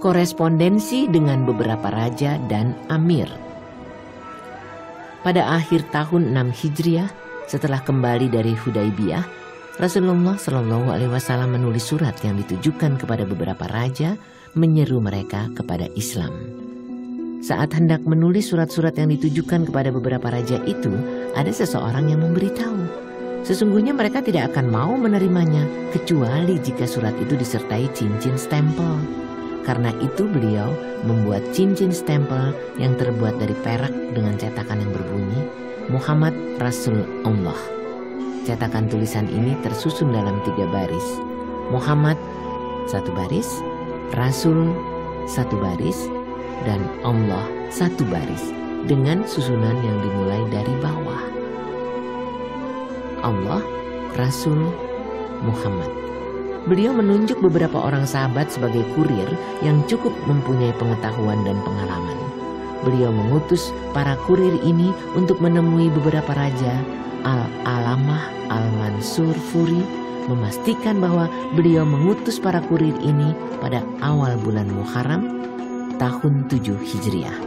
korespondensi dengan beberapa raja dan amir. Pada akhir tahun 6 Hijriah, setelah kembali dari Hudaibiyah, Rasulullah Shallallahu Alaihi Wasallam menulis surat yang ditujukan kepada beberapa raja, menyeru mereka kepada Islam. Saat hendak menulis surat-surat yang ditujukan kepada beberapa raja itu, ada seseorang yang memberitahu, sesungguhnya mereka tidak akan mau menerimanya kecuali jika surat itu disertai cincin stempel. Karena itu beliau membuat cincin stempel yang terbuat dari perak dengan cetakan yang berbunyi Muhammad Rasul Allah. Cetakan tulisan ini tersusun dalam 3 baris. Muhammad 1 baris, Rasul 1 baris, dan Allah 1 baris dengan susunan yang dimulai dari bawah. Allah, Rasul, Muhammad. Beliau menunjuk beberapa orang sahabat sebagai kurir yang cukup mempunyai pengetahuan dan pengalaman. Beliau mengutus para kurir ini untuk menemui beberapa raja. Al-Alamah Al-Mansur Furi memastikan bahwa beliau mengutus para kurir ini pada awal bulan Muharram tahun 7 Hijriah.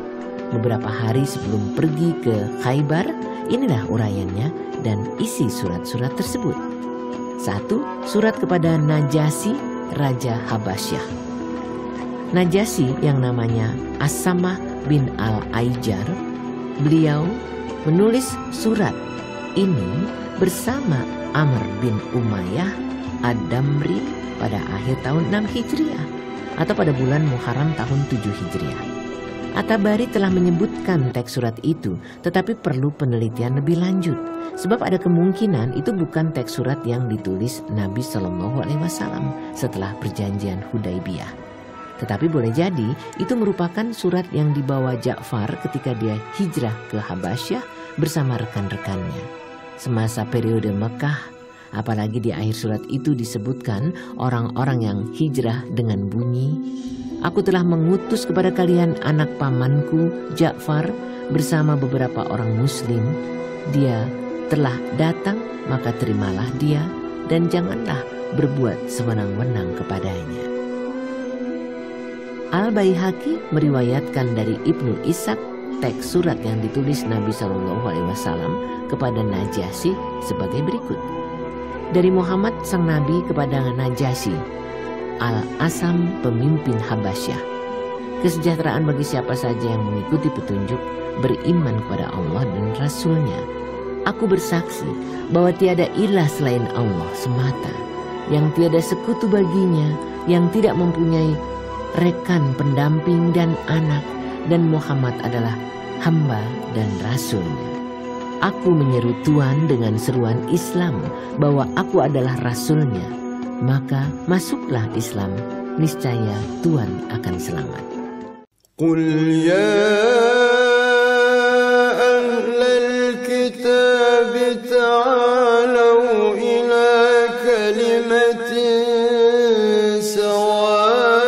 Beberapa hari sebelum pergi ke Khaybar, inilah uraiannya dan isi surat-surat tersebut. 1. Surat kepada Najasyi, Raja Habasyah. Najasyi yang namanya As-Samah bin Al-Aijar, beliau menulis surat ini bersama Amr bin Umayyah Ad-Damri pada akhir tahun 6 Hijriah atau pada bulan Muharram tahun 7 Hijriah. At-Tabari telah menyebutkan teks surat itu, tetapi perlu penelitian lebih lanjut. Sebab ada kemungkinan itu bukan teks surat yang ditulis Nabi Shallallahu Alaihi Wasallam setelah perjanjian Hudaibiyah. Tetapi boleh jadi itu merupakan surat yang dibawa Ja'far ketika dia hijrah ke Habasyah bersama rekan-rekannya. Semasa periode Mekah, apalagi di akhir surat itu disebutkan orang-orang yang hijrah dengan bunyi, "Aku telah mengutus kepada kalian anak pamanku Ja'far bersama beberapa orang muslim. Dia telah datang, maka terimalah dia dan janganlah berbuat sewenang-wenang kepadanya." Al-Baihaqi meriwayatkan dari Ibnu Ishaq teks surat yang ditulis Nabi Shallallahu Alaihi Wasallam kepada Najasyi sebagai berikut. Dari Muhammad sang Nabi kepada Najasyi, Al-Asam pemimpin Habasyah. Kesejahteraan bagi siapa saja yang mengikuti petunjuk, beriman kepada Allah dan Rasul-Nya. Aku bersaksi bahwa tiada ilah selain Allah semata, yang tiada sekutu baginya, yang tidak mempunyai rekan pendamping dan anak, dan Muhammad adalah hamba dan Rasul-Nya. Aku menyeru Tuhan dengan seruan Islam bahwa aku adalah Rasul-Nya. Maka masuklah Islam, niscaya Tuhan akan selamat. Qul ya ahlal kitab ta'alau ila kalimatin sawa'in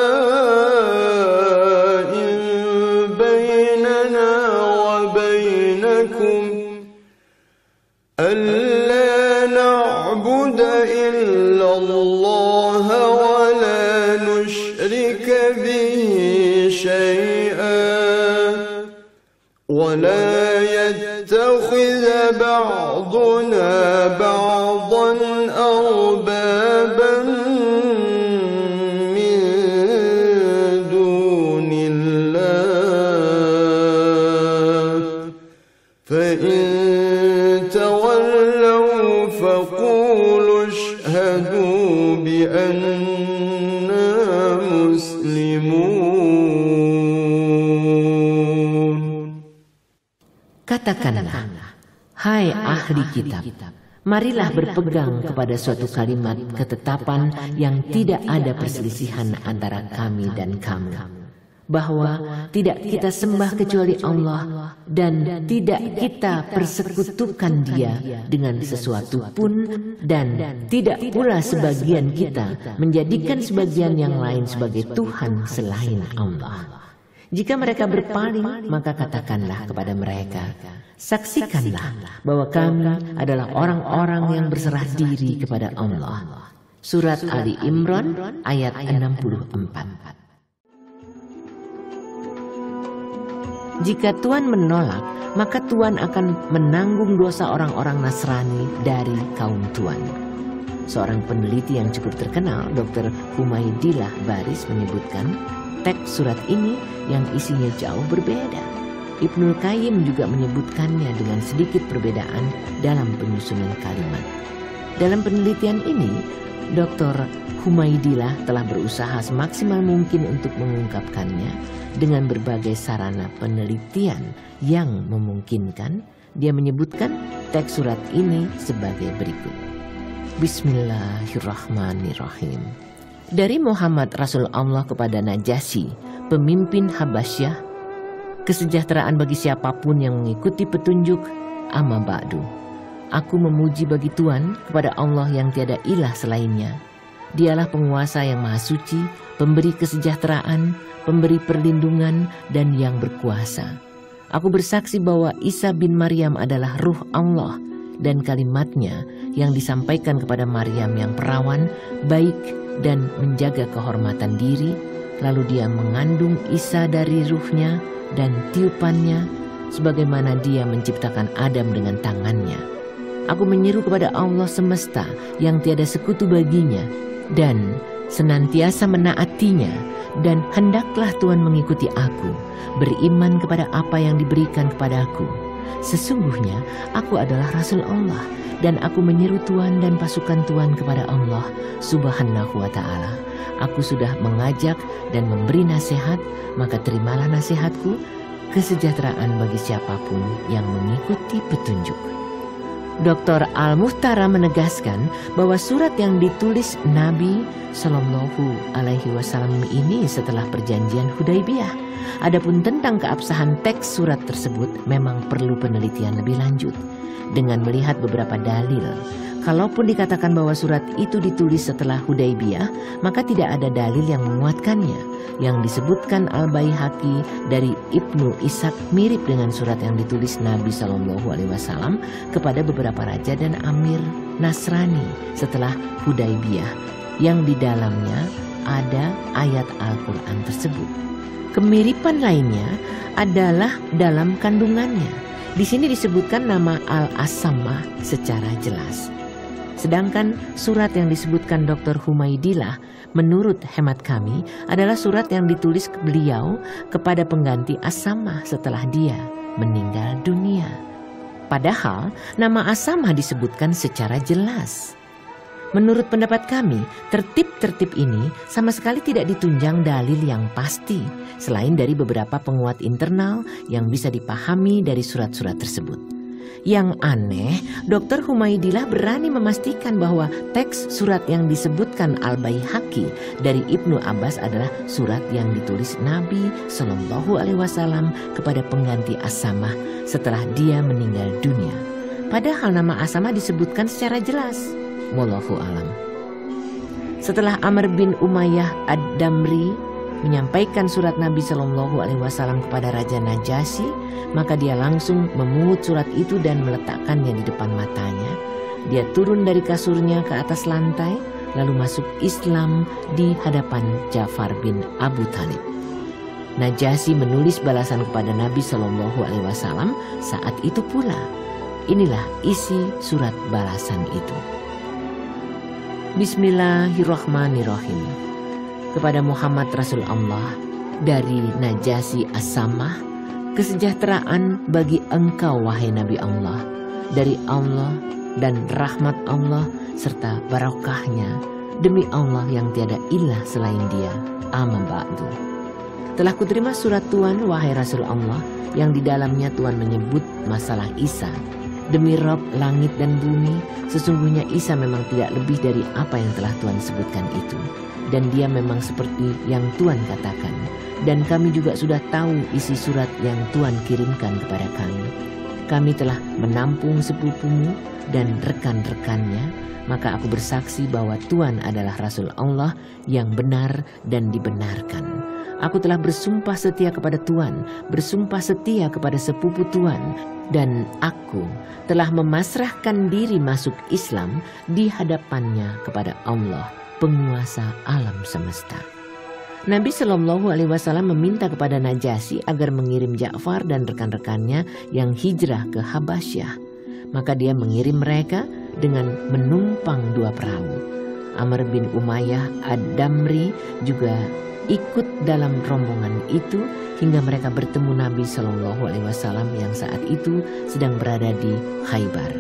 bainana wa bainakum alla na'budu illa Allah wa la nushrika bihi shay'an wa la yattakhidha ba'duna ba'dan arbaban min dunillah fa in tawallaw faqulu ashhadu bi anna muslimun. Katakanlah, hai ahli kitab, marilah berpegang kepada suatu kalimat ketetapan yang tidak ada perselisihan antara kami dan kamu, bahwa tidak kita sembah kecuali Allah dan tidak kita persekutukan Dia dengan sesuatu pun, dan tidak pula sebagian kita menjadikan sebagian yang lain sebagai Tuhan selain Allah. Jika mereka berpaling, maka katakanlah kepada mereka, saksikanlah bahwa kami adalah orang-orang yang berserah diri kepada Allah. Surat Ali Imran ayat 64. Jika Tuhan menolak, maka Tuhan akan menanggung dosa orang-orang Nasrani dari kaum Tuhan. Seorang peneliti yang cukup terkenal, Dr. Humaydillah Baris, menyebutkan teks surat ini yang isinya jauh berbeda. Ibnul Qayyim juga menyebutkannya dengan sedikit perbedaan dalam penyusunan kalimat. Dalam penelitian ini, Dr. Humaydillah telah berusaha semaksimal mungkin untuk mengungkapkannya dengan berbagai sarana penelitian yang memungkinkan. Dia menyebutkan teks surat ini sebagai berikut. Bismillahirrahmanirrahim. Dari Muhammad Rasul Allah kepada Najasyi, pemimpin Habasyah, kesejahteraan bagi siapapun yang mengikuti petunjuk. Amma ba'du. Aku memuji bagi Tuhan kepada Allah yang tiada ilah selainnya. Dialah penguasa yang maha suci, pemberi kesejahteraan, pemberi perlindungan, dan yang berkuasa. Aku bersaksi bahwa Isa bin Maryam adalah ruh Allah, dan kalimatnya yang disampaikan kepada Maryam yang perawan, baik dan menjaga kehormatan diri. Lalu dia mengandung Isa dari ruhnya dan tiupannya, sebagaimana dia menciptakan Adam dengan tangannya. Aku menyeru kepada Allah semesta yang tiada sekutu baginya, dan senantiasa menaatinya, dan hendaklah Tuhan mengikuti aku, beriman kepada apa yang diberikan kepadaku. Sesungguhnya aku adalah Rasul Allah, dan aku menyeru Tuhan dan pasukan Tuhan kepada Allah Subhanahu wa ta'ala. Aku sudah mengajak dan memberi nasihat, maka terimalah nasihatku, kesejahteraan bagi siapapun yang mengikuti petunjuk. Dr. Al-Muhtara menegaskan bahwa surat yang ditulis Nabi Shallallahu Alaihi Wasallam ini setelah perjanjian Hudaybiyah. Adapun tentang keabsahan teks surat tersebut memang perlu penelitian lebih lanjut dengan melihat beberapa dalil. Kalaupun dikatakan bahwa surat itu ditulis setelah Hudaybiyah, maka tidak ada dalil yang menguatkannya. Yang disebutkan Al-Baihaqi dari Ibnu Ishaq mirip dengan surat yang ditulis Nabi Shallallahu Alaihi Wasallam kepada beberapa raja dan amir Nasrani setelah Hudaybiyah, yang di dalamnya ada ayat Al-Quran tersebut. Kemiripan lainnya adalah dalam kandungannya. Di sini disebutkan nama Al-Asamah secara jelas. Sedangkan surat yang disebutkan Dr. Humaydillah, menurut hemat kami, adalah surat yang ditulis beliau kepada pengganti Asamah setelah dia meninggal dunia. Padahal nama Asamah disebutkan secara jelas. Menurut pendapat kami, tertib-tertib ini sama sekali tidak ditunjang dalil yang pasti, selain dari beberapa penguat internal yang bisa dipahami dari surat-surat tersebut. Yang aneh, Dr. Humaydillah berani memastikan bahwa teks surat yang disebutkan Al-Baihaqi dari Ibnu Abbas adalah surat yang ditulis Nabi Shallallahu Alaihi Wasallam kepada pengganti Asamah setelah dia meninggal dunia. Padahal nama Asamah disebutkan secara jelas. Wallahu alam. Setelah Amr bin Umayyah Ad-Damri menyampaikan surat Nabi Shallallahu Alaihi Wasallam kepada Raja Najasyi, maka dia langsung memungut surat itu dan meletakkannya di depan matanya. Dia turun dari kasurnya ke atas lantai, lalu masuk Islam di hadapan Ja'far bin Abu Thalib. Najasyi menulis balasan kepada Nabi Shallallahu Alaihi Wasallam saat itu pula. Inilah isi surat balasan itu. Bismillahirrahmanirrahim. Kepada Muhammad Rasul Allah dari Najasyi As-Samah, kesejahteraan bagi engkau wahai Nabi Allah, dari Allah dan rahmat Allah serta barokahnya, demi Allah yang tiada ilah selain dia. Amma ba'du. Telah kuterima surat Tuhan wahai Rasul Allah, yang di dalamnya Tuhan menyebut masalah Isa. Demi Rabb langit dan bumi, sesungguhnya Isa memang tidak lebih dari apa yang telah Tuhan sebutkan itu. Dan dia memang seperti yang Tuhan katakan. Dan kami juga sudah tahu isi surat yang Tuhan kirimkan kepada kami. Kami telah menampung sepupumu dan rekan-rekannya, maka aku bersaksi bahwa Tuhan adalah Rasul Allah yang benar dan dibenarkan. Aku telah bersumpah setia kepada Tuhan, bersumpah setia kepada sepupu Tuhan, dan aku telah memasrahkan diri masuk Islam di hadapannya kepada Allah, penguasa alam semesta. Nabi Shallallahu Alaihi Wasallam meminta kepada Najasyi agar mengirim Ja'far dan rekan-rekannya yang hijrah ke Habasyah. Maka dia mengirim mereka dengan menumpang 2 perahu. Amr bin Umayyah Ad-Damri juga ikut dalam rombongan itu hingga mereka bertemu Nabi Shallallahu Alaihi Wasallam yang saat itu sedang berada di Khaybar.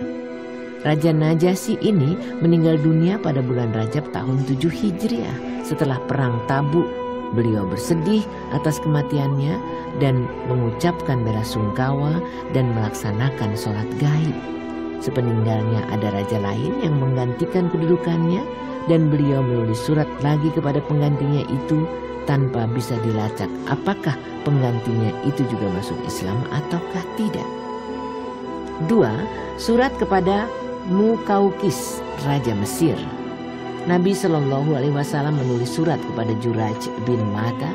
Raja Najasyi ini meninggal dunia pada bulan Rajab tahun 7 Hijriah setelah perang Tabuk. Beliau bersedih atas kematiannya dan mengucapkan bela sungkawa dan melaksanakan sholat gaib. Sepeninggalnya ada raja lain yang menggantikan kedudukannya dan beliau menulis surat lagi kepada penggantinya itu tanpa bisa dilacak apakah penggantinya itu juga masuk Islam ataukah tidak. 2. Surat kepada Muqawqis, Raja Mesir. Nabi Shallallahu Alaihi Wasallam menulis surat kepada Juraj bin Mata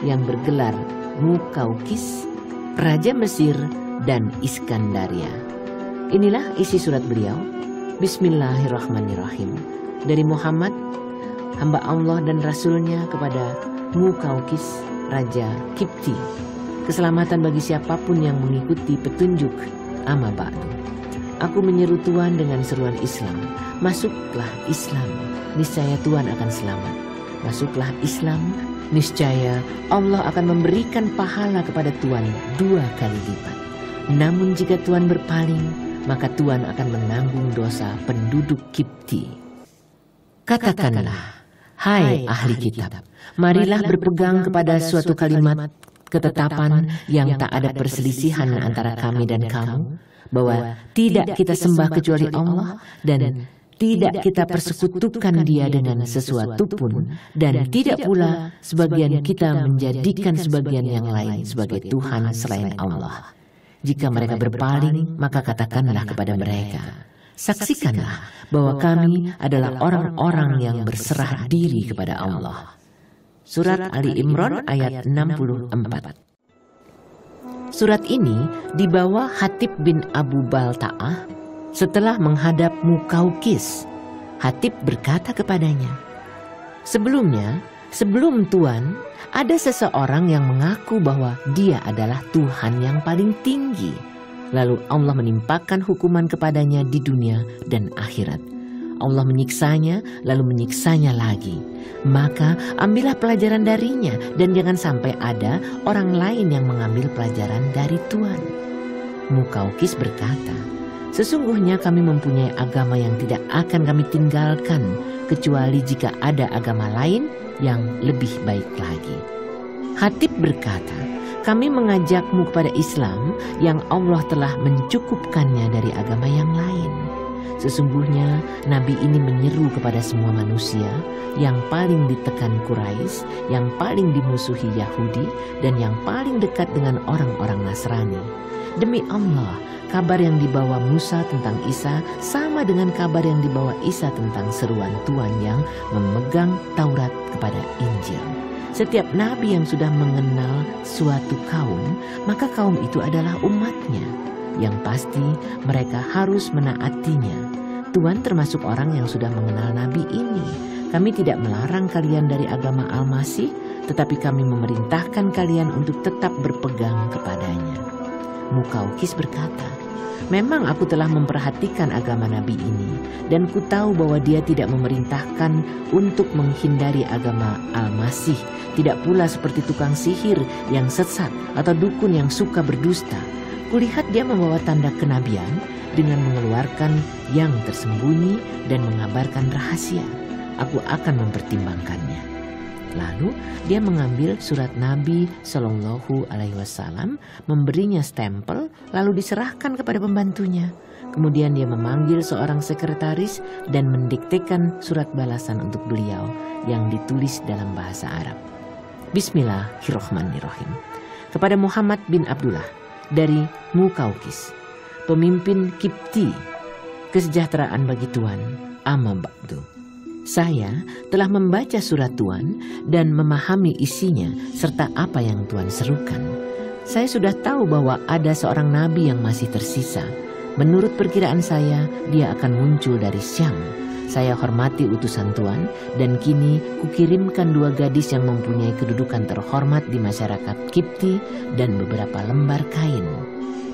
yang bergelar Muqawqis, Raja Mesir dan Iskandaria. Inilah isi surat beliau. Bismillahirrahmanirrahim. Dari Muhammad, hamba Allah dan Rasulnya kepada Muqawqis, Raja Kipti. Keselamatan bagi siapapun yang mengikuti petunjuk. Amma ba'du. Aku menyeru Tuhan dengan seruan Islam. Masuklah Islam, niscaya Tuhan akan selamat. Masuklah Islam, niscaya Allah akan memberikan pahala kepada Tuhan 2 kali lipat. Namun jika Tuhan berpaling, maka Tuhan akan menanggung dosa penduduk Kipti. Katakanlah, hai ahli kitab, marilah berpegang kepada suatu kalimat ketetapan yang tak ada perselisihan antara kami dan kamu, bahwa tidak kita sembah kecuali Allah dan tidak kita persekutukan Dia dengan sesuatu pun, dan tidak pula sebagian kita menjadikan sebagian yang lain sebagai Tuhan selain Allah. Jika mereka berpaling, maka katakanlah kepada mereka, saksikanlah bahwa kami adalah orang-orang yang berserah diri kepada Allah. Surat Ali Imran ayat 64. Surat ini dibawa Hatib bin Abu Balta'ah setelah menghadap Muqawqis. Hatib berkata kepadanya, sebelum Tuhan, ada seseorang yang mengaku bahwa dia adalah Tuhan yang paling tinggi. Lalu Allah menimpakan hukuman kepadanya di dunia dan akhirat. Allah menyiksanya, lalu menyiksanya lagi. Maka ambillah pelajaran darinya dan jangan sampai ada orang lain yang mengambil pelajaran dari Tuhan. Muqawqis berkata, sesungguhnya kami mempunyai agama yang tidak akan kami tinggalkan kecuali jika ada agama lain yang lebih baik lagi. Hatib berkata, kami mengajakmu kepada Islam yang Allah telah mencukupkannya dari agama yang lain. Sesungguhnya Nabi ini menyeru kepada semua manusia, yang paling ditekan Quraisy, yang paling dimusuhi Yahudi, dan yang paling dekat dengan orang-orang Nasrani. Demi Allah, kabar yang dibawa Musa tentang Isa sama dengan kabar yang dibawa Isa tentang seruan Tuhan yang memegang Taurat kepada Injil. Setiap nabi yang sudah mengenal suatu kaum, maka kaum itu adalah umatnya. Yang pasti mereka harus menaatinya. Tuhan termasuk orang yang sudah mengenal nabi ini. Kami tidak melarang kalian dari agama Al-Masih, tetapi kami memerintahkan kalian untuk tetap berpegang kepadanya. Muqawqis berkata, memang aku telah memperhatikan agama nabi ini, dan ku tahu bahwa dia tidak memerintahkan untuk menghindari agama Al-Masih, tidak pula seperti tukang sihir yang sesat atau dukun yang suka berdusta. Kulihat dia membawa tanda kenabian dengan mengeluarkan yang tersembunyi dan mengabarkan rahasia. Aku akan mempertimbangkannya. Lalu dia mengambil surat Nabi Shallallahu Alaihi Wasallam, memberinya stempel, lalu diserahkan kepada pembantunya. Kemudian dia memanggil seorang sekretaris dan mendiktekan surat balasan untuk beliau yang ditulis dalam bahasa Arab. Bismillahirrahmanirrahim. Kepada Muhammad bin Abdullah dari Muqawqis, pemimpin Kipti, kesejahteraan bagi Tuhan. Amma ba'du. Saya telah membaca surat Tuhan dan memahami isinya serta apa yang Tuhan serukan. Saya sudah tahu bahwa ada seorang nabi yang masih tersisa. Menurut perkiraan saya, dia akan muncul dari Syam. Saya hormati utusan Tuan dan kini kukirimkan 2 gadis yang mempunyai kedudukan terhormat di masyarakat Kipti dan beberapa lembar kain.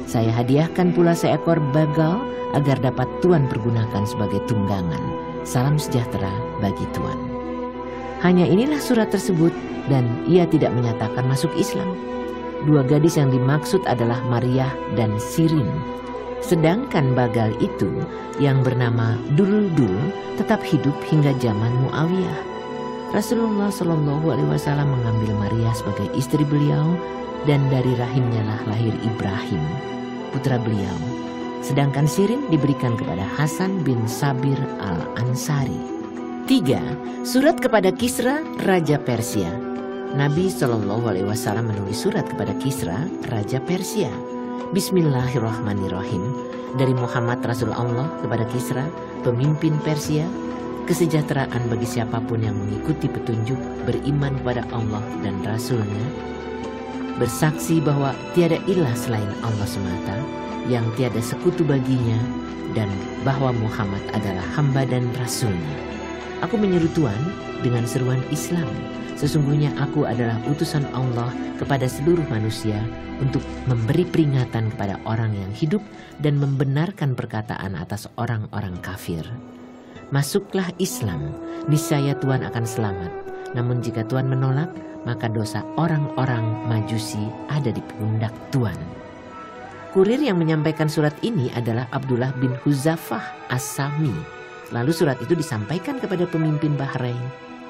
Saya hadiahkan pula seekor bagal agar dapat Tuan pergunakan sebagai tunggangan. Salam sejahtera bagi Tuan. Hanya inilah surat tersebut dan ia tidak menyatakan masuk Islam. 2 gadis yang dimaksud adalah Maria dan Sirin. Sedangkan bagal itu yang bernama Duldul tetap hidup hingga zaman Muawiyah. Rasulullah SAW mengambil Maria sebagai istri beliau dan dari rahimnya lah lahir Ibrahim, putra beliau. Sedangkan Sirin diberikan kepada Hasan bin Sabir al-Ansari. 3. Surat kepada Kisra, Raja Persia. Nabi SAW menulis surat kepada Kisra, Raja Persia. Bismillahirrahmanirrahim. Dari Muhammad Rasul Allah kepada Kisra, pemimpin Persia, kesejahteraan bagi siapapun yang mengikuti petunjuk, beriman kepada Allah dan Rasul-Nya, bersaksi bahwa tiada ilah selain Allah semata, yang tiada sekutu baginya, dan bahwa Muhammad adalah hamba dan Rasul-Nya. Aku menyeru Tuhan dengan seruan Islam. Sesungguhnya aku adalah utusan Allah kepada seluruh manusia untuk memberi peringatan kepada orang yang hidup dan membenarkan perkataan atas orang-orang kafir. Masuklah Islam, niscaya Tuhan akan selamat. Namun jika Tuhan menolak, maka dosa orang-orang Majusi ada di pundak Tuhan. Kurir yang menyampaikan surat ini adalah Abdullah bin Huzafah As-Sami. Lalu surat itu disampaikan kepada pemimpin Bahrain.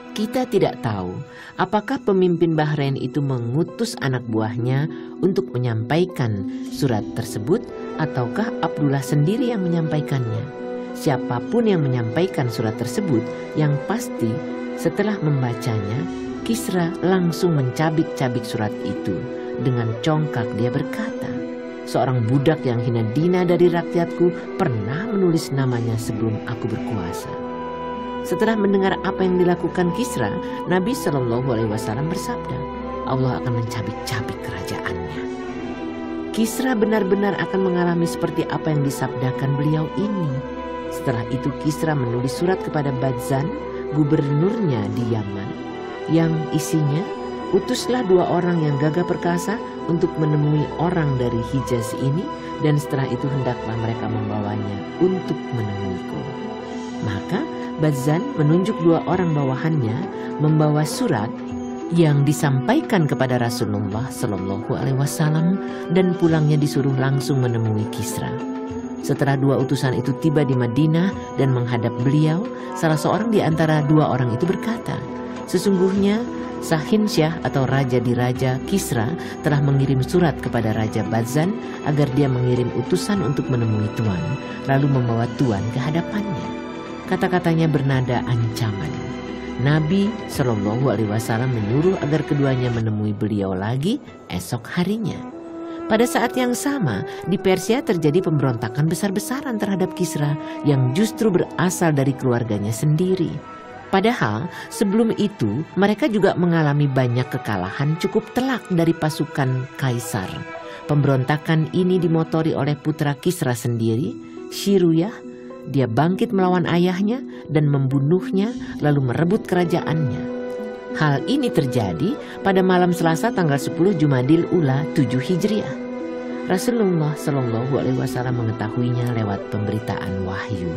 Kita tidak tahu apakah pemimpin Bahrain itu mengutus anak buahnya untuk menyampaikan surat tersebut ataukah Abdullah sendiri yang menyampaikannya. Siapapun yang menyampaikan surat tersebut, yang pasti setelah membacanya, Kisra langsung mencabik-cabik surat itu. Dengan congkak dia berkata, "Seorang budak yang hina dina dari rakyatku pernah menulis namanya sebelum aku berkuasa." Setelah mendengar apa yang dilakukan Kisra, Nabi SAW bersabda, Allah akan mencabik-cabik kerajaannya. Kisra benar-benar akan mengalami seperti apa yang disabdakan beliau ini. Setelah itu Kisra menulis surat kepada Badzan, gubernurnya di Yaman, yang isinya, utuslah 2 orang yang gagah perkasa untuk menemui orang dari Hijaz ini, dan setelah itu hendaklah mereka membawanya untuk menemuiku. Maka Badzan menunjuk 2 orang bawahannya membawa surat yang disampaikan kepada Rasulullah SAW dan pulangnya disuruh langsung menemui Kisra. Setelah 2 utusan itu tiba di Madinah dan menghadap beliau, salah seorang di antara 2 orang itu berkata, sesungguhnya Sahinsyah atau Raja di Raja Kisra telah mengirim surat kepada Raja Badzan agar dia mengirim utusan untuk menemui Tuan, lalu membawa Tuan ke hadapannya. Kata-katanya bernada ancaman. Nabi SAW menyuruh agar keduanya menemui beliau lagi esok harinya. Pada saat yang sama, di Persia terjadi pemberontakan besar-besaran terhadap Kisra yang justru berasal dari keluarganya sendiri. Padahal sebelum itu mereka juga mengalami banyak kekalahan cukup telak dari pasukan Kaisar. Pemberontakan ini dimotori oleh putra Kisra sendiri, Shiruyah. Dia bangkit melawan ayahnya dan membunuhnya lalu merebut kerajaannya. Hal ini terjadi pada malam Selasa tanggal 10 Jumadil Ula 7 Hijriah. Rasulullah SAW mengetahuinya lewat pemberitaan wahyu.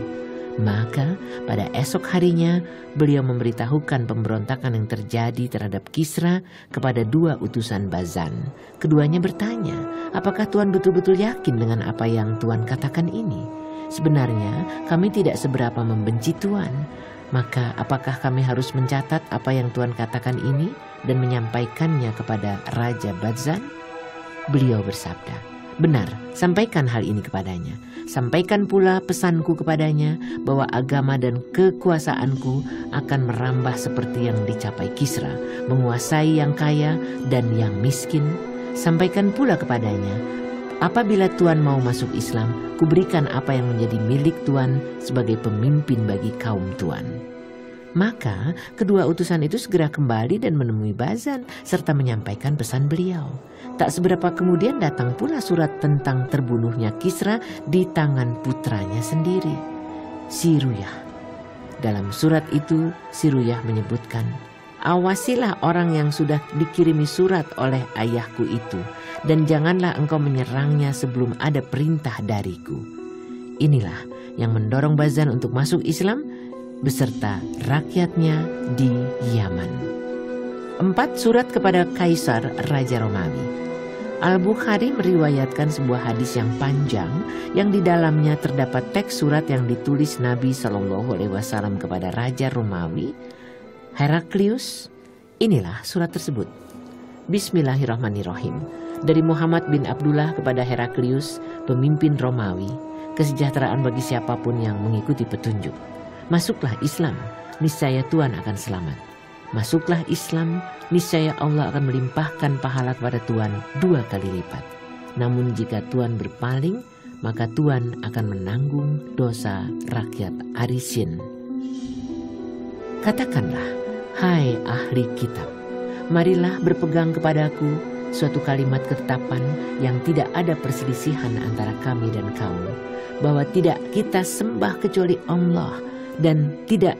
Maka pada esok harinya beliau memberitahukan pemberontakan yang terjadi terhadap Kisra kepada 2 utusan Badzan. Keduanya bertanya, apakah Tuan betul-betul yakin dengan apa yang Tuan katakan ini? Sebenarnya kami tidak seberapa membenci Tuan. Maka apakah kami harus mencatat apa yang Tuan katakan ini dan menyampaikannya kepada Raja Badzan? Beliau bersabda, benar, sampaikan hal ini kepadanya. Sampaikan pula pesanku kepadanya bahwa agama dan kekuasaanku akan merambah seperti yang dicapai Kisra, menguasai yang kaya dan yang miskin. Sampaikan pula kepadanya, apabila Tuan mau masuk Islam, kuberikan apa yang menjadi milik Tuan sebagai pemimpin bagi kaum Tuan. Maka kedua utusan itu segera kembali dan menemui Badzan serta menyampaikan pesan beliau. Tak seberapa kemudian datang pula surat tentang terbunuhnya Kisra di tangan putranya sendiri, Shiruyah. Dalam surat itu, si Ruyah menyebutkan, "Awasilah orang yang sudah dikirimi surat oleh ayahku itu, dan janganlah engkau menyerangnya sebelum ada perintah dariku." Inilah yang mendorong Bazan untuk masuk Islam beserta rakyatnya di Yaman. 4 surat kepada Kaisar Raja Romawi. Al-Bukhari meriwayatkan sebuah hadis yang panjang yang di dalamnya terdapat teks surat yang ditulis Nabi SAW kepada Raja Romawi, Heraklius. Inilah surat tersebut. Bismillahirrahmanirrahim. Dari Muhammad bin Abdullah kepada Heraklius, pemimpin Romawi. Kesejahteraan bagi siapapun yang mengikuti petunjuk. Masuklah Islam, niscaya Tuhan akan selamat. Masuklah Islam, niscaya Allah akan melimpahkan pahala kepada Tuhan 2 kali lipat. Namun jika Tuhan berpaling, maka Tuhan akan menanggung dosa rakyat Arisin. Katakanlah, hai ahli kitab, marilah berpegang kepadaku suatu kalimat ketetapan yang tidak ada perselisihan antara kami dan kamu, bahwa tidak kita sembah kecuali Allah dan tidak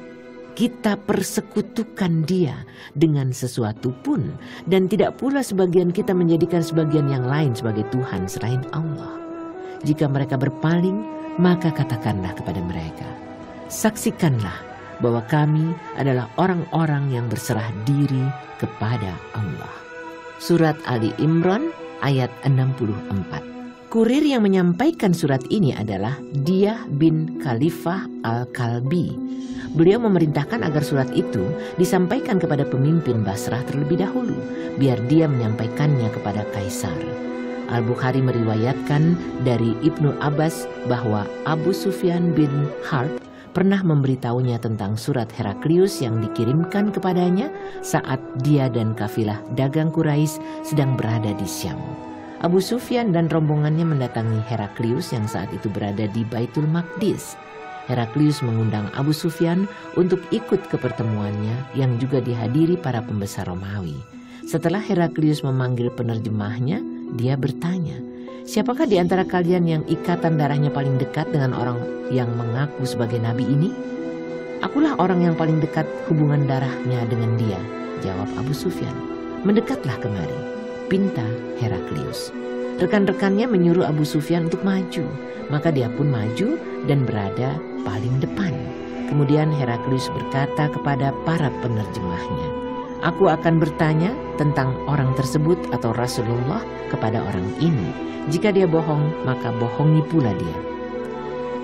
kita persekutukan Dia dengan sesuatu pun, dan tidak pula sebagian kita menjadikan sebagian yang lain sebagai Tuhan selain Allah. Jika mereka berpaling, maka katakanlah kepada mereka, saksikanlah bahwa kami adalah orang-orang yang berserah diri kepada Allah. Surat Ali Imran ayat 64. Kurir yang menyampaikan surat ini adalah Diyah bin Khalifah Al-Kalbi. Beliau memerintahkan agar surat itu disampaikan kepada pemimpin Basrah terlebih dahulu, biar dia menyampaikannya kepada Kaisar. Al-Bukhari meriwayatkan dari Ibnu Abbas bahwa Abu Sufyan bin Harb pernah memberitahunya tentang surat Heraklius yang dikirimkan kepadanya saat dia dan kafilah dagang Quraisy sedang berada di Syam. Abu Sufyan dan rombongannya mendatangi Heraklius yang saat itu berada di Baitul Maqdis. Heraklius mengundang Abu Sufyan untuk ikut ke pertemuannya yang juga dihadiri para pembesar Romawi. Setelah Heraklius memanggil penerjemahnya, dia bertanya, "Siapakah di antara kalian yang ikatan darahnya paling dekat dengan orang yang mengaku sebagai nabi ini?" "Akulah orang yang paling dekat hubungan darahnya dengan dia," jawab Abu Sufyan. "Mendekatlah kemari," pinta Heraklius. Rekan-rekannya menyuruh Abu Sufyan untuk maju, maka dia pun maju dan berada paling depan. Kemudian Heraklius berkata kepada para penerjemahnya, "Aku akan bertanya tentang orang tersebut atau Rasulullah kepada orang ini. Jika dia bohong, maka bohongi pula dia."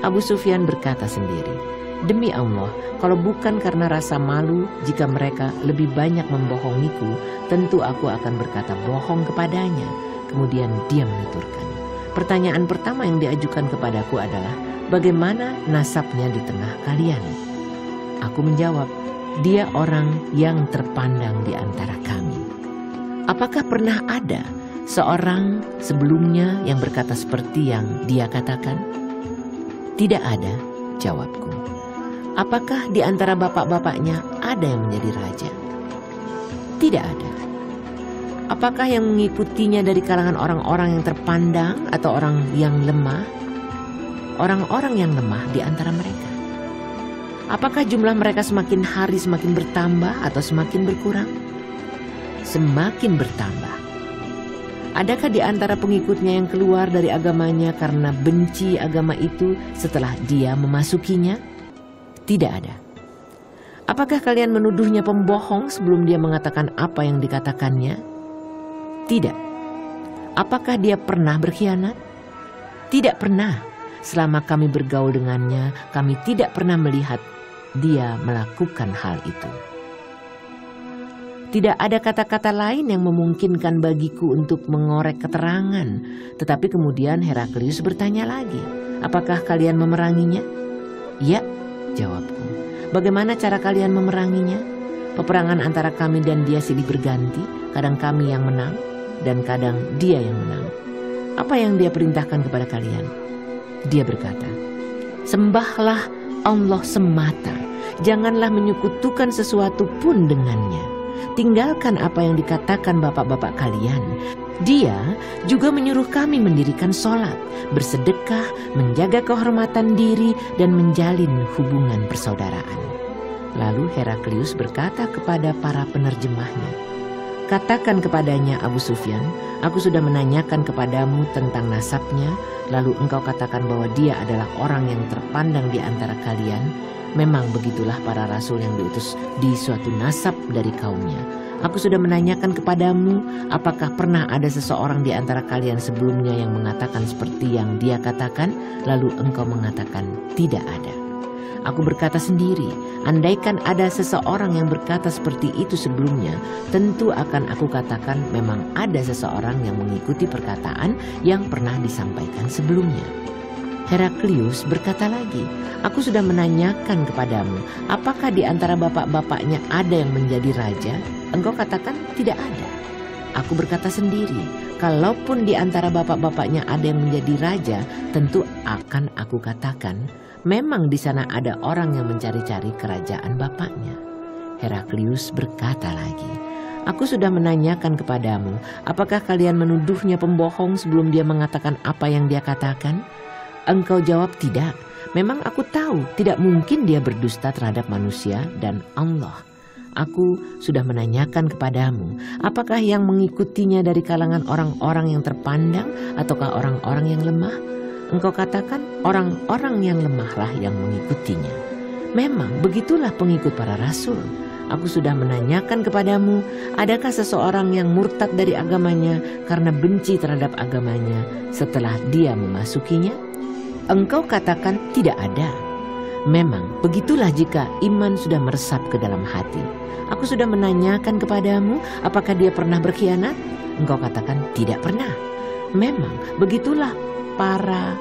Abu Sufyan berkata sendiri, "Demi Allah, kalau bukan karena rasa malu jika mereka lebih banyak membohongiku, tentu aku akan berkata bohong kepadanya." Kemudian dia menuturkan, "Pertanyaan pertama yang diajukan kepadaku adalah, bagaimana nasabnya di tengah kalian?" Aku menjawab, "Dia orang yang terpandang di antara kami." "Apakah pernah ada seorang sebelumnya yang berkata seperti yang dia katakan?" "Tidak ada," jawabku. "Apakah di antara bapak-bapaknya ada yang menjadi raja?" "Tidak ada." "Apakah yang mengikutinya dari kalangan orang-orang yang terpandang atau orang yang lemah?" "Orang-orang yang lemah di antara mereka." "Apakah jumlah mereka semakin hari semakin bertambah atau semakin berkurang?" "Semakin bertambah." "Adakah di antara pengikutnya yang keluar dari agamanya karena benci agama itu setelah dia memasukinya?" "Tidak ada." "Apakah kalian menuduhnya pembohong sebelum dia mengatakan apa yang dikatakannya?" "Tidak." "Apakah dia pernah berkhianat?" "Tidak pernah. Selama kami bergaul dengannya, kami tidak pernah melihat dia melakukan hal itu." Tidak ada kata-kata lain yang memungkinkan bagiku untuk mengorek keterangan. Tetapi kemudian Heraklius bertanya lagi, "Apakah kalian memeranginya?" "Ya," jawabku. "Bagaimana cara kalian memeranginya?" "Peperangan antara kami dan dia silih berganti. Kadang kami yang menang dan kadang dia yang menang." "Apa yang dia perintahkan kepada kalian?" Dia berkata, "Sembahlah Allah semata. Janganlah menyekutukan sesuatu pun dengannya. Tinggalkan apa yang dikatakan bapak-bapak kalian. Dia juga menyuruh kami mendirikan sholat, bersedekah, menjaga kehormatan diri, dan menjalin hubungan persaudaraan." Lalu Heraklius berkata kepada para penerjemahnya, "Katakan kepadanya Abu Sufyan, aku sudah menanyakan kepadamu tentang nasabnya, lalu engkau katakan bahwa dia adalah orang yang terpandang di antara kalian. Memang begitulah para rasul yang diutus di suatu nasab dari kaumnya. Aku sudah menanyakan kepadamu, apakah pernah ada seseorang di antara kalian sebelumnya yang mengatakan seperti yang dia katakan, lalu engkau mengatakan tidak ada. Aku berkata sendiri, andaikan ada seseorang yang berkata seperti itu sebelumnya, tentu akan aku katakan memang ada seseorang yang mengikuti perkataan yang pernah disampaikan sebelumnya." Heraklius berkata lagi, "Aku sudah menanyakan kepadamu, apakah di antara bapak-bapaknya ada yang menjadi raja? Engkau katakan tidak ada." Aku berkata sendiri, kalaupun di antara bapak-bapaknya ada yang menjadi raja, tentu akan aku katakan, memang di sana ada orang yang mencari-cari kerajaan bapaknya. Heraklius berkata lagi, "Aku sudah menanyakan kepadamu, apakah kalian menuduhnya pembohong sebelum dia mengatakan apa yang dia katakan?" Engkau jawab, "Tidak. Memang aku tahu tidak mungkin dia berdusta terhadap manusia dan Allah. Aku sudah menanyakan kepadamu, apakah yang mengikutinya dari kalangan orang-orang yang terpandang ataukah orang-orang yang lemah? Engkau katakan orang-orang yang lemahlah yang mengikutinya. Memang begitulah pengikut para rasul. Aku sudah menanyakan kepadamu, adakah seseorang yang murtad dari agamanya karena benci terhadap agamanya setelah dia memasukinya? Engkau katakan tidak ada. Memang begitulah jika iman sudah meresap ke dalam hati. Aku sudah menanyakan kepadamu, apakah dia pernah berkhianat? Engkau katakan tidak pernah. Memang begitulah para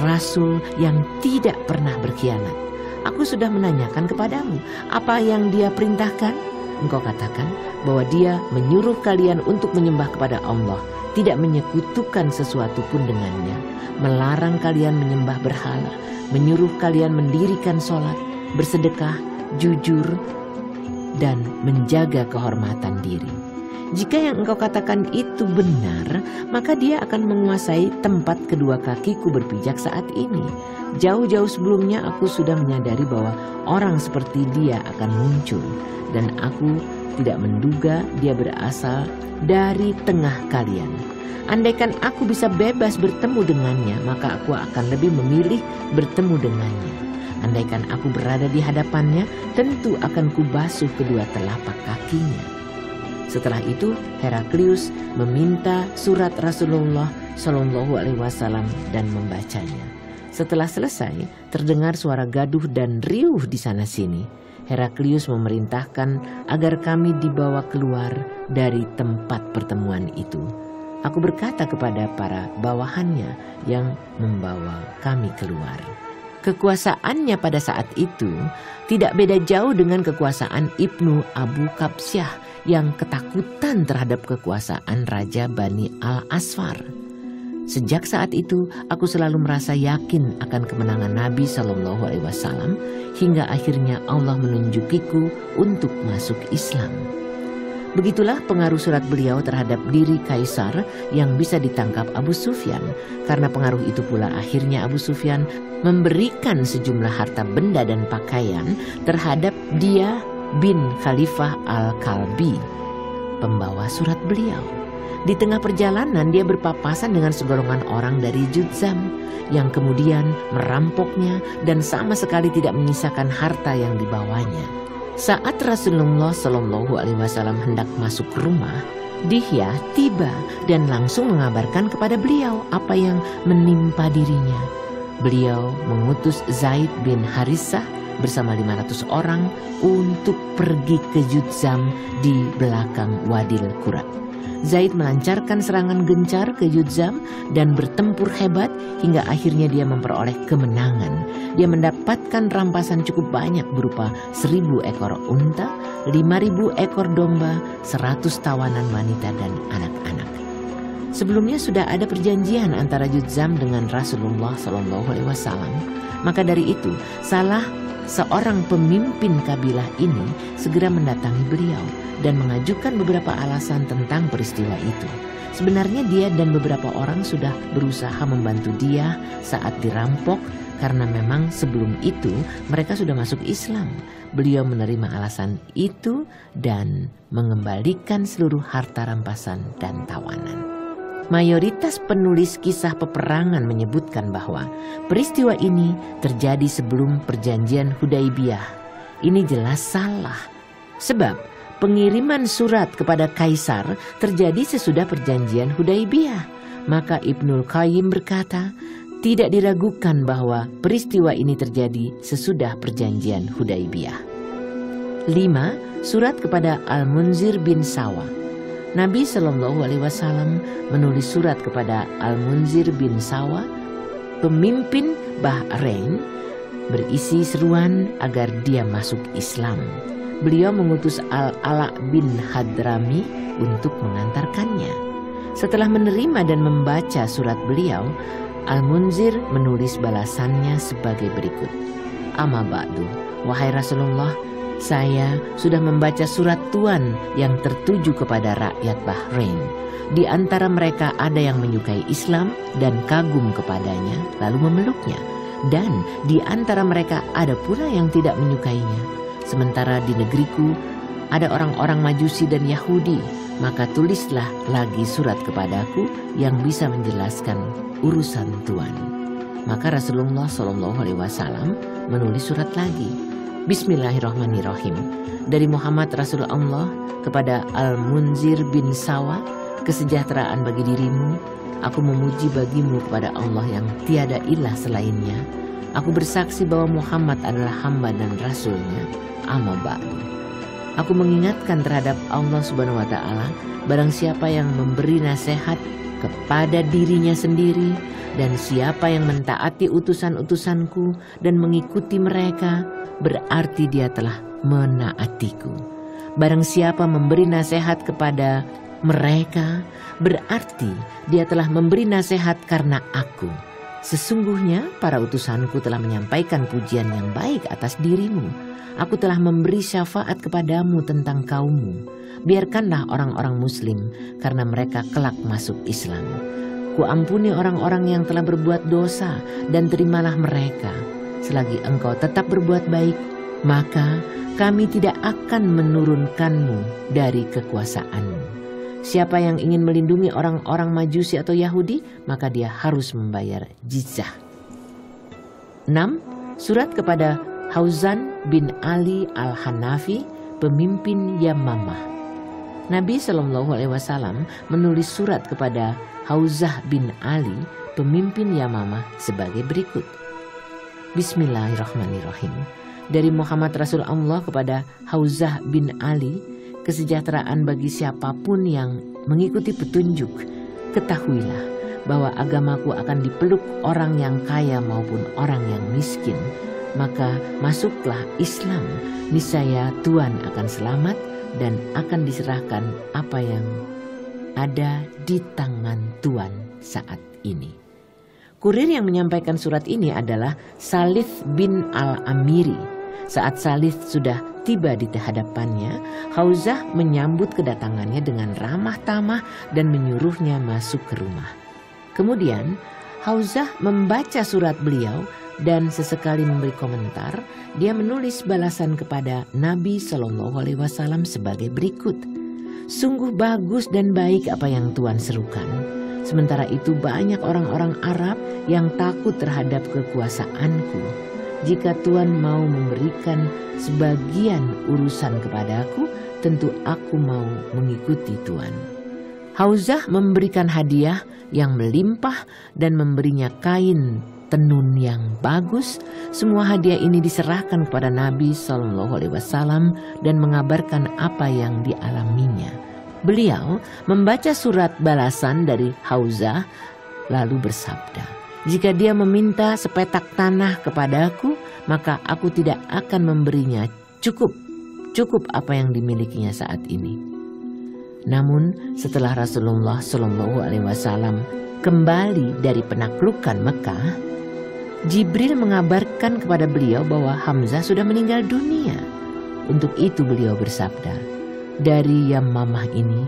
rasul yang tidak pernah berkhianat. Aku sudah menanyakan kepadamu, apa yang dia perintahkan? Engkau katakan bahwa dia menyuruh kalian untuk menyembah kepada Allah, tidak menyekutukan sesuatu pun dengannya, melarang kalian menyembah berhala, menyuruh kalian mendirikan sholat, bersedekah, jujur, dan menjaga kehormatan diri. Jika yang engkau katakan itu benar, maka dia akan menguasai tempat kedua kakiku berpijak saat ini. Jauh-jauh sebelumnya aku sudah menyadari bahwa orang seperti dia akan muncul, dan aku tidak menduga dia berasal dari tengah kalian. Andaikan aku bisa bebas bertemu dengannya, maka aku akan lebih memilih bertemu dengannya. Andaikan aku berada di hadapannya, tentu akan kubasuh kedua telapak kakinya. Setelah itu Heraklius meminta surat Rasulullah Shallallahu Alaihi Wasallam dan membacanya. Setelah selesai, terdengar suara gaduh dan riuh di sana sini. Heraklius memerintahkan agar kami dibawa keluar dari tempat pertemuan itu. Aku berkata kepada para bawahannya yang membawa kami keluar. Kekuasaannya pada saat itu tidak beda jauh dengan kekuasaan Ibnu Abu Kabsyah yang ketakutan terhadap kekuasaan Raja Bani Al-Asfar. Sejak saat itu, aku selalu merasa yakin akan kemenangan Nabi Shallallahu Alaihi Wasallam hingga akhirnya Allah menunjukiku untuk masuk Islam. Begitulah pengaruh surat beliau terhadap diri Kaisar yang bisa ditangkap Abu Sufyan. Karena pengaruh itu pula akhirnya Abu Sufyan memberikan sejumlah harta benda dan pakaian terhadap dia bin Khalifah Al-Kalbi, pembawa surat beliau. Di tengah perjalanan dia berpapasan dengan segolongan orang dari Judzam yang kemudian merampoknya dan sama sekali tidak menyisakan harta yang dibawanya. Saat Rasulullah Shallallahu Alaihi Wasallam hendak masuk rumah, Dihyah tiba dan langsung mengabarkan kepada beliau apa yang menimpa dirinya. Beliau mengutus Zaid bin Harithah bersama 500 orang untuk pergi ke Judzam di belakang Wadil Qura. Zaid melancarkan serangan gencar ke Judzam dan bertempur hebat hingga akhirnya dia memperoleh kemenangan. Dia mendapatkan rampasan cukup banyak berupa 1000 ekor unta, 5000 ekor domba, 100 tawanan wanita dan anak-anak. Sebelumnya sudah ada perjanjian antara Judzam dengan Rasulullah SAW. Maka dari itu salah seorang pemimpin kabilah ini segera mendatangi beliau dan mengajukan beberapa alasan tentang peristiwa itu. Sebenarnya dia dan beberapa orang sudah berusaha membantu dia saat dirampok karena memang sebelum itu mereka sudah masuk Islam. Beliau menerima alasan itu dan mengembalikan seluruh harta rampasan dan tawanan. Mayoritas penulis kisah peperangan menyebutkan bahwa peristiwa ini terjadi sebelum perjanjian Hudaibiyah. Ini jelas salah, sebab pengiriman surat kepada Kaisar terjadi sesudah perjanjian Hudaibiyah. Maka Ibnul Qayyim berkata, tidak diragukan bahwa peristiwa ini terjadi sesudah perjanjian Hudaibiyah. 5. Surat kepada Al-Munzir bin Sawa. Nabi SAW menulis surat kepada Al-Munzir bin Sawa, pemimpin Bahrain, berisi seruan agar dia masuk Islam. Beliau mengutus Al-Ala bin Hadrami untuk mengantarkannya. Setelah menerima dan membaca surat beliau, Al-Munzir menulis balasannya sebagai berikut. Amma ba'du, wahai Rasulullah, saya sudah membaca surat Tuan yang tertuju kepada rakyat Bahrain. Di antara mereka ada yang menyukai Islam dan kagum kepadanya, lalu memeluknya. Dan di antara mereka ada pula yang tidak menyukainya. Sementara di negeriku ada orang-orang Majusi dan Yahudi, maka tulislah lagi surat kepadaku yang bisa menjelaskan urusan Tuan. Maka Rasulullah SAW menulis surat lagi. Bismillahirrahmanirrahim. Dari Muhammad Rasul Allah kepada Al-Munzir bin Sawa, kesejahteraan bagi dirimu. Aku memuji bagimu kepada Allah yang tiada ilah selainnya. Aku bersaksi bahwa Muhammad adalah hamba dan rasulnya. Amma ba'du. Aku mengingatkan terhadap Allah Subhanahu wa Ta'ala, barang siapa yang memberi nasihat kepada dirinya sendiri dan siapa yang mentaati utusan-utusanku dan mengikuti mereka, berarti dia telah menaatiku. Barang siapa memberi nasihat kepada mereka, berarti dia telah memberi nasihat karena aku. Sesungguhnya para utusanku telah menyampaikan pujian yang baik atas dirimu. Aku telah memberi syafaat kepadamu tentang kaummu. Biarkanlah orang-orang muslim karena mereka kelak masuk Islam. Kuampuni orang-orang yang telah berbuat dosa dan terimalah mereka. Selagi engkau tetap berbuat baik, maka kami tidak akan menurunkanmu dari kekuasaanmu. Siapa yang ingin melindungi orang-orang Majusi atau Yahudi, maka dia harus membayar jizyah. 6. Surat kepada Hauzan bin Ali al-Hanafi, pemimpin Yamamah. Nabi SAW menulis surat kepada Hauzah bin Ali, pemimpin Yamamah sebagai berikut. Bismillahirrahmanirrahim. Dari Muhammad Rasul Allah kepada Hauzah bin Ali, kesejahteraan bagi siapapun yang mengikuti petunjuk. Ketahuilah bahwa agamaku akan dipeluk orang yang kaya maupun orang yang miskin. Maka masuklah Islam, niscaya Tuhan akan selamat dan akan diserahkan apa yang ada di tangan Tuhan saat ini. Kurir yang menyampaikan surat ini adalah Salith bin al-Amiri. Saat Salith sudah tiba di hadapannya, Hauzah menyambut kedatangannya dengan ramah tamah dan menyuruhnya masuk ke rumah. Kemudian Hauzah membaca surat beliau dan sesekali memberi komentar. Dia menulis balasan kepada Nabi SAW sebagai berikut. Sungguh bagus dan baik apa yang Tuhan serukan. Sementara itu banyak orang-orang Arab yang takut terhadap kekuasaanku. Jika Tuhan mau memberikan sebagian urusan kepadaku, tentu aku mau mengikuti Tuhan. Hauzah memberikan hadiah yang melimpah dan memberinya kain tenun yang bagus. Semua hadiah ini diserahkan kepada Nabi SAW dan mengabarkan apa yang dialaminya. Beliau membaca surat balasan dari Hauzah lalu bersabda, jika dia meminta sepetak tanah kepadaku, maka aku tidak akan memberinya. Cukup apa yang dimilikinya saat ini. Namun setelah Rasulullah SAW kembali dari penaklukan Mekah, Jibril mengabarkan kepada beliau bahwa Hamzah sudah meninggal dunia. Untuk itu beliau bersabda, Dari Yamamah ini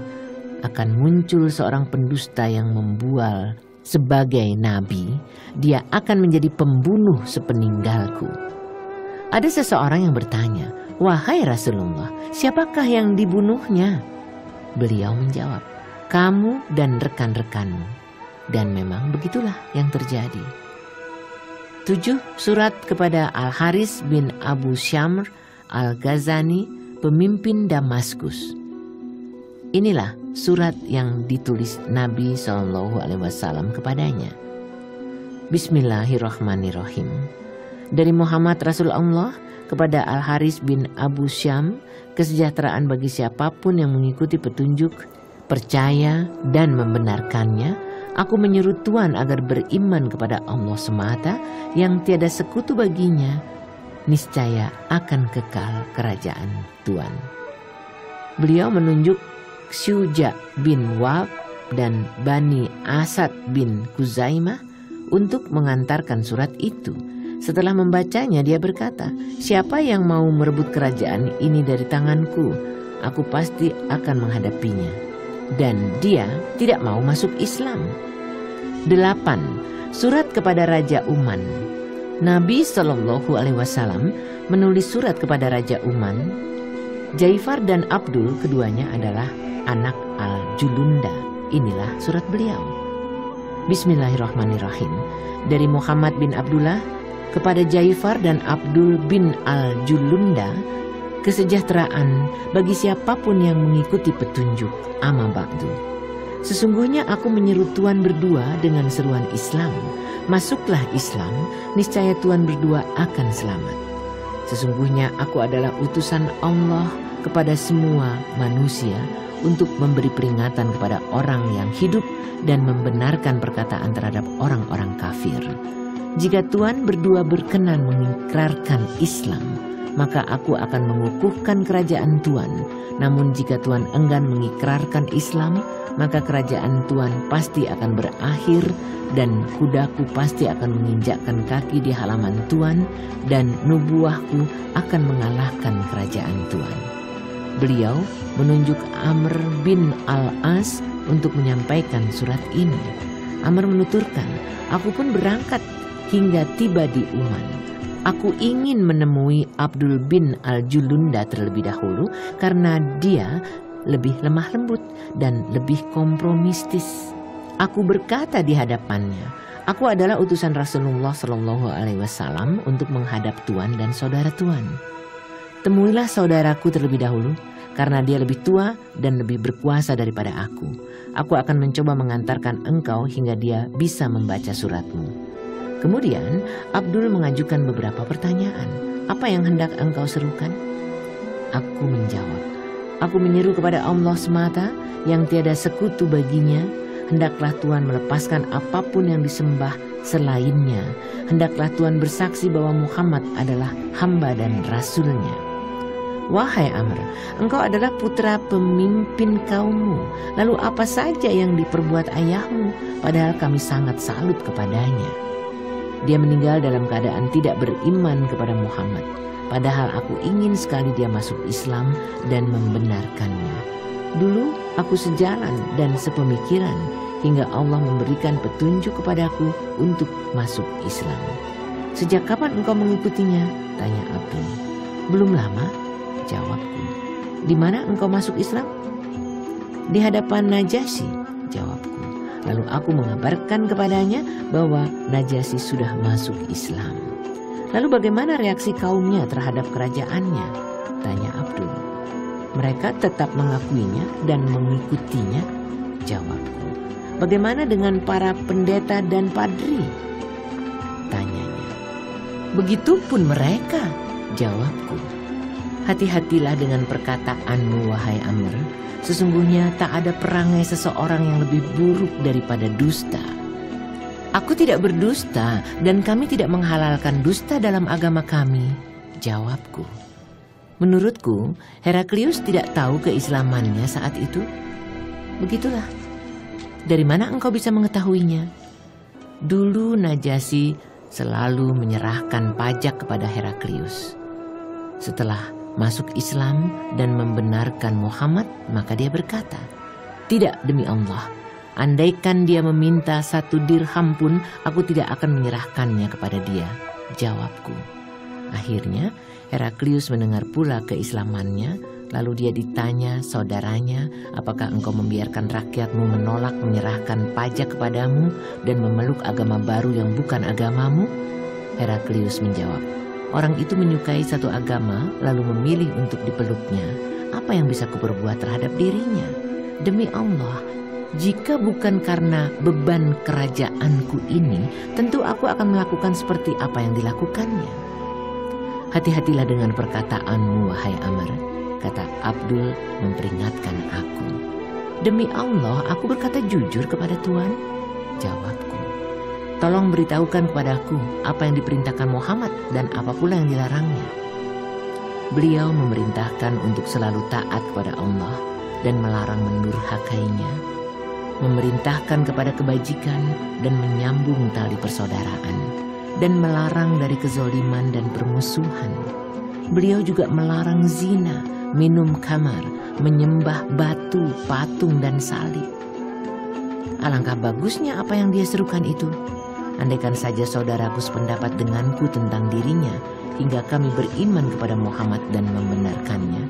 akan muncul seorang pendusta yang membual sebagai nabi. Dia akan menjadi pembunuh sepeninggalku. Ada seseorang yang bertanya, "Wahai Rasulullah, siapakah yang dibunuhnya?" Beliau menjawab, "Kamu dan rekan-rekanmu." Dan memang begitulah yang terjadi. 7. Surat kepada Al-Haris bin Abu Syamr Al-Ghazani, pemimpin Damaskus. Inilah surat yang ditulis Nabi SAW kepadanya. Bismillahirrahmanirrahim. Dari Muhammad Rasul Allah kepada Al-Haris bin Abu Syam, kesejahteraan bagi siapapun yang mengikuti petunjuk, percaya dan membenarkannya. Aku menyeru Tuhan agar beriman kepada Allah semata yang tiada sekutu baginya, niscaya akan kekal kerajaan Tuhan. Beliau menunjuk Syuja bin Wab dan Bani Asad bin Kuzaimah untuk mengantarkan surat itu. Setelah membacanya, dia berkata, "Siapa yang mau merebut kerajaan ini dari tanganku, aku pasti akan menghadapinya." Dan dia tidak mau masuk Islam. 8. Surat kepada Raja Uman. Nabi SAW menulis surat kepada Raja Uman. Jaifar dan Abdul, keduanya adalah anak Al-Julunda. Inilah surat beliau. Bismillahirrahmanirrahim. Dari Muhammad bin Abdullah kepada Jaifar dan Abdul bin Al-Julunda, kesejahteraan bagi siapapun yang mengikuti petunjuk. Amma ba'du. Sesungguhnya aku menyeru Tuhan berdua dengan seruan Islam. Masuklah Islam, niscaya Tuhan berdua akan selamat. Sesungguhnya aku adalah utusan Allah kepada semua manusia untuk memberi peringatan kepada orang yang hidup dan membenarkan perkataan terhadap orang-orang kafir. Jika Tuhan berdua berkenan mengikrarkan Islam, maka aku akan mengukuhkan kerajaan Tuhan. Namun jika Tuhan enggan mengikrarkan Islam, maka kerajaan Tuhan pasti akan berakhir dan kudaku pasti akan menginjakkan kaki di halaman Tuhan dan nubuahku akan mengalahkan kerajaan Tuhan. Beliau menunjuk Amr bin Al-As untuk menyampaikan surat ini. Amr menuturkan, "Aku pun berangkat hingga tiba di Uman. Aku ingin menemui Abdul bin Al-Julunda terlebih dahulu karena dia lebih lemah lembut dan lebih kompromistis. Aku berkata di hadapannya, aku adalah utusan Rasulullah SAW untuk menghadap Tuhan dan saudara Tuhan. Temuilah saudaraku terlebih dahulu karena dia lebih tua dan lebih berkuasa daripada aku. Aku akan mencoba mengantarkan engkau hingga dia bisa membaca suratmu." Kemudian Abdul mengajukan beberapa pertanyaan. "Apa yang hendak engkau serukan?" Aku menjawab, "Aku menyeru kepada Allah semata yang tiada sekutu baginya. Hendaklah Tuhan melepaskan apapun yang disembah selainnya. Hendaklah Tuhan bersaksi bahwa Muhammad adalah hamba dan rasulnya. Wahai Amr, engkau adalah putra pemimpin kaummu. Lalu apa saja yang diperbuat ayahmu, padahal kami sangat salut kepadanya. Dia meninggal dalam keadaan tidak beriman kepada Muhammad. Padahal aku ingin sekali dia masuk Islam dan membenarkannya. Dulu aku sejalan dan sepemikiran hingga Allah memberikan petunjuk kepadaku untuk masuk Islam." "Sejak kapan engkau mengikutinya?" tanya Abdul. "Belum lama," jawabku. "Di mana engkau masuk Islam?" "Di hadapan Najasyi," jawabku. Lalu aku mengabarkan kepadanya bahwa Najasyi sudah masuk Islam. "Lalu bagaimana reaksi kaumnya terhadap kerajaannya?" tanya Abdul. "Mereka tetap mengakuinya dan mengikutinya," jawabku. "Bagaimana dengan para pendeta dan padri?" tanyanya. "Begitupun mereka," jawabku. "Hati-hatilah dengan perkataanmu, wahai Amr. Sesungguhnya tak ada perangai seseorang yang lebih buruk daripada dusta. Aku tidak berdusta dan kami tidak menghalalkan dusta dalam agama kami," jawabku. Menurutku, Heraklius tidak tahu keislamannya saat itu. "Begitulah. Dari mana engkau bisa mengetahuinya?" "Dulu Najasyi selalu menyerahkan pajak kepada Heraklius. Setelah masuk Islam dan membenarkan Muhammad, maka dia berkata, "Tidak, demi Allah, andaikan dia meminta 1 dirham pun, aku tidak akan menyerahkannya kepada dia," jawabku. Akhirnya Heraklius mendengar pula keislamannya, lalu dia ditanya saudaranya, "Apakah engkau membiarkan rakyatmu menolak menyerahkan pajak kepadamu dan memeluk agama baru yang bukan agamamu?" Heraklius menjawab, "Orang itu menyukai satu agama lalu memilih untuk dipeluknya. Apa yang bisa kuperbuat terhadap dirinya? Demi Allah, jika bukan karena beban kerajaanku ini, tentu aku akan melakukan seperti apa yang dilakukannya." "Hati-hatilah dengan perkataanmu, wahai Amr," kata Abdul memperingatkan aku. "Demi Allah, aku berkata jujur kepada Tuhan," jawabku. "Tolong beritahukan kepadaku apa yang diperintahkan Muhammad dan apa pula yang dilarangnya." Beliau memerintahkan untuk selalu taat kepada Allah dan melarang mendurhakainya, memerintahkan kepada kebajikan dan menyambung tali persaudaraan, dan melarang dari kezoliman dan permusuhan. Beliau juga melarang zina, minum khamar, menyembah batu, patung, dan salib. Alangkah bagusnya apa yang dia serukan itu. Andaikan saja saudaraku sependapat denganku tentang dirinya, hingga kami beriman kepada Muhammad dan membenarkannya.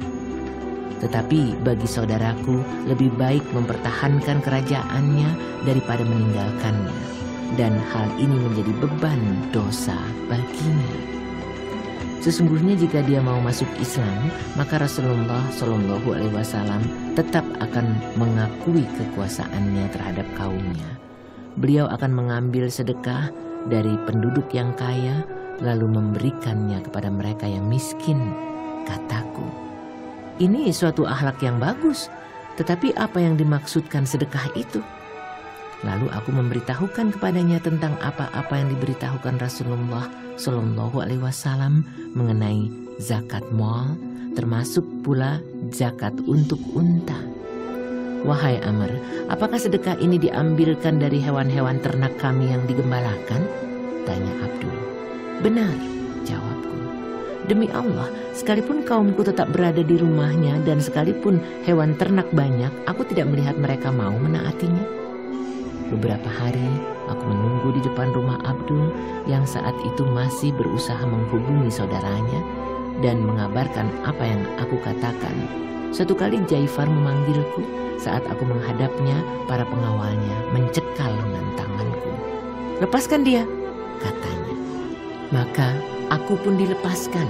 Tetapi bagi saudaraku lebih baik mempertahankan kerajaannya daripada meninggalkannya, dan hal ini menjadi beban dosa baginya. Sesungguhnya jika dia mau masuk Islam, maka Rasulullah Shallallahu Alaihi Wasallam tetap akan mengakui kekuasaannya terhadap kaumnya. Beliau akan mengambil sedekah dari penduduk yang kaya, lalu memberikannya kepada mereka yang miskin, kataku. Ini suatu akhlak yang bagus, tetapi apa yang dimaksudkan sedekah itu? Lalu aku memberitahukan kepadanya tentang apa-apa yang diberitahukan Rasulullah Shallallahu Alaihi Wasallam mengenai zakat mal, termasuk pula zakat untuk unta. "Wahai Amr, apakah sedekah ini diambilkan dari hewan-hewan ternak kami yang digembalakan?" tanya Abdul. "Benar," jawabku. "Demi Allah, sekalipun kaumku tetap berada di rumahnya dan sekalipun hewan ternak banyak, aku tidak melihat mereka mau menaatinya." Beberapa hari aku menunggu di depan rumah Abdul yang saat itu masih berusaha menghubungi saudaranya dan mengabarkan apa yang aku katakan. Suatu kali Jaifar memanggilku. Saat aku menghadapnya, para pengawalnya mencekal lengan tanganku. "Lepaskan dia," katanya. Maka aku pun dilepaskan.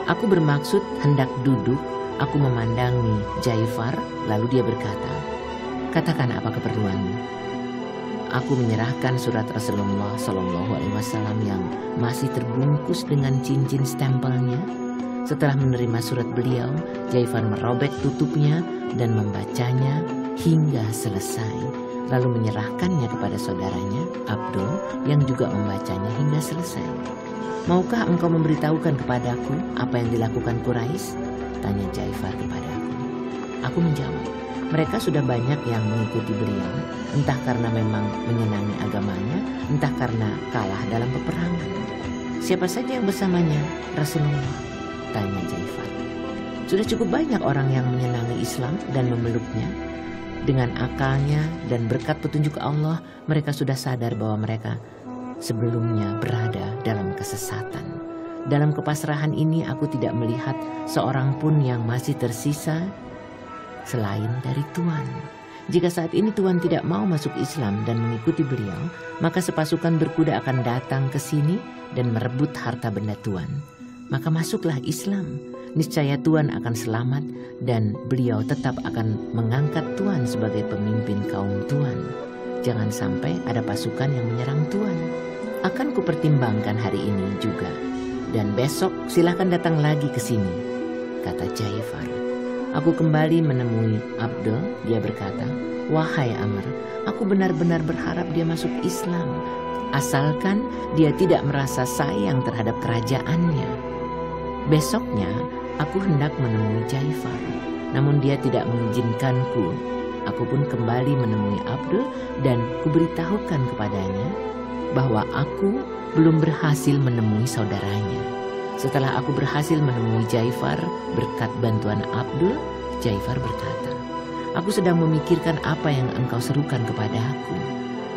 Aku bermaksud hendak duduk. Aku memandangi Jaifar, lalu dia berkata, "Katakan apa keperluanmu." Aku menyerahkan surat Rasulullah Shallallahu Alaihi Wasallam yang masih terbungkus dengan cincin stempelnya. Setelah menerima surat beliau, Jaifar merobek tutupnya dan membacanya hingga selesai, lalu menyerahkannya kepada saudaranya Abdul yang juga membacanya hingga selesai. "Maukah engkau memberitahukan kepadaku apa yang dilakukan Quraisy?" tanya Jaifar kepadaku. Aku menjawab, "Mereka sudah banyak yang mengikuti beliau, entah karena memang menyenangi agamanya, entah karena kalah dalam peperangan." "Siapa saja yang bersamanya, Rasulullah?" tanya Jaifar. "Sudah cukup banyak orang yang menyenangi Islam dan memeluknya. Dengan akalnya dan berkat petunjuk Allah, mereka sudah sadar bahwa mereka sebelumnya berada dalam kesesatan. Dalam kepasrahan ini aku tidak melihat seorang pun yang masih tersisa selain dari Tuhan. Jika saat ini Tuhan tidak mau masuk Islam dan mengikuti beliau, maka sepasukan berkuda akan datang ke sini dan merebut harta benda Tuhan. Maka masuklah Islam. Niscaya Tuhan akan selamat dan beliau tetap akan mengangkat Tuhan sebagai pemimpin kaum Tuhan. Jangan sampai ada pasukan yang menyerang Tuhan. Akan kupertimbangkan hari ini juga. Dan besok silahkan datang lagi ke sini," kata Jaifar. Aku kembali menemui Abdul. Dia berkata, "Wahai Amr, aku benar-benar berharap dia masuk Islam, asalkan dia tidak merasa sayang terhadap kerajaannya." Besoknya aku hendak menemui Jaifar, namun dia tidak mengizinkanku. Aku pun kembali menemui Abdul dan kuberitahukan kepadanya bahwa aku belum berhasil menemui saudaranya. Setelah aku berhasil menemui Jaifar berkat bantuan Abdul, Jaifar berkata, "Aku sedang memikirkan apa yang engkau serukan kepada aku.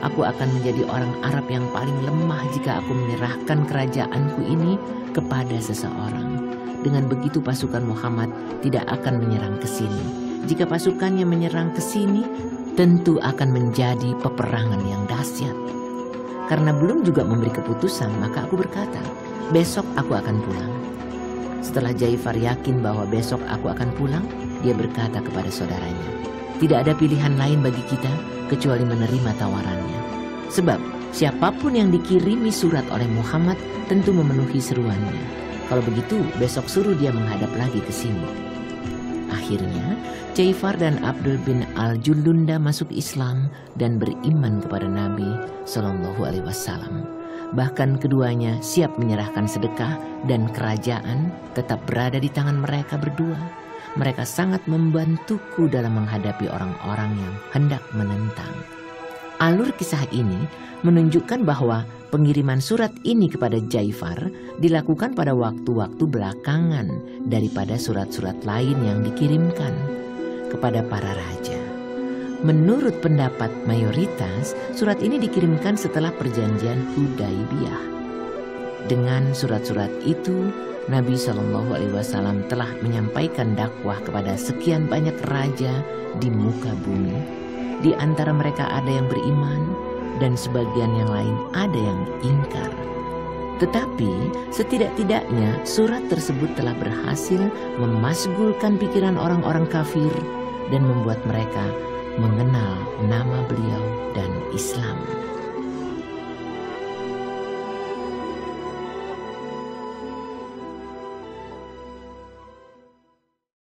Aku akan menjadi orang Arab yang paling lemah jika aku menyerahkan kerajaanku ini kepada seseorang. Dengan begitu pasukan Muhammad tidak akan menyerang ke sini. Jika pasukannya menyerang ke sini, tentu akan menjadi peperangan yang dahsyat." Karena belum juga memberi keputusan, maka aku berkata, "Besok aku akan pulang." Setelah Jaifar yakin bahwa besok aku akan pulang, dia berkata kepada saudaranya, "Tidak ada pilihan lain bagi kita kecuali menerima tawarannya. Sebab siapapun yang dikirimi surat oleh Muhammad tentu memenuhi seruannya. Kalau begitu, besok suruh dia menghadap lagi ke sini." Akhirnya, Jaifar dan Abdul bin Al-Julunda masuk Islam dan beriman kepada Nabi Shallallahu Alaihi Wasallam. Bahkan keduanya siap menyerahkan sedekah dan kerajaan tetap berada di tangan mereka berdua. Mereka sangat membantuku dalam menghadapi orang-orang yang hendak menentang. Alur kisah ini menunjukkan bahwa pengiriman surat ini kepada Jaifar dilakukan pada waktu-waktu belakangan daripada surat-surat lain yang dikirimkan kepada para raja. Menurut pendapat mayoritas, surat ini dikirimkan setelah perjanjian Hudaibiyah. Dengan surat-surat itu, Nabi Shallallahu Alaihi Wasallam telah menyampaikan dakwah kepada sekian banyak raja di muka bumi. Di antara mereka ada yang beriman dan sebagian yang lain ada yang ingkar. Tetapi setidak-tidaknya surat tersebut telah berhasil memasgulkan pikiran orang-orang kafir dan membuat mereka mengenal nama beliau dan Islam.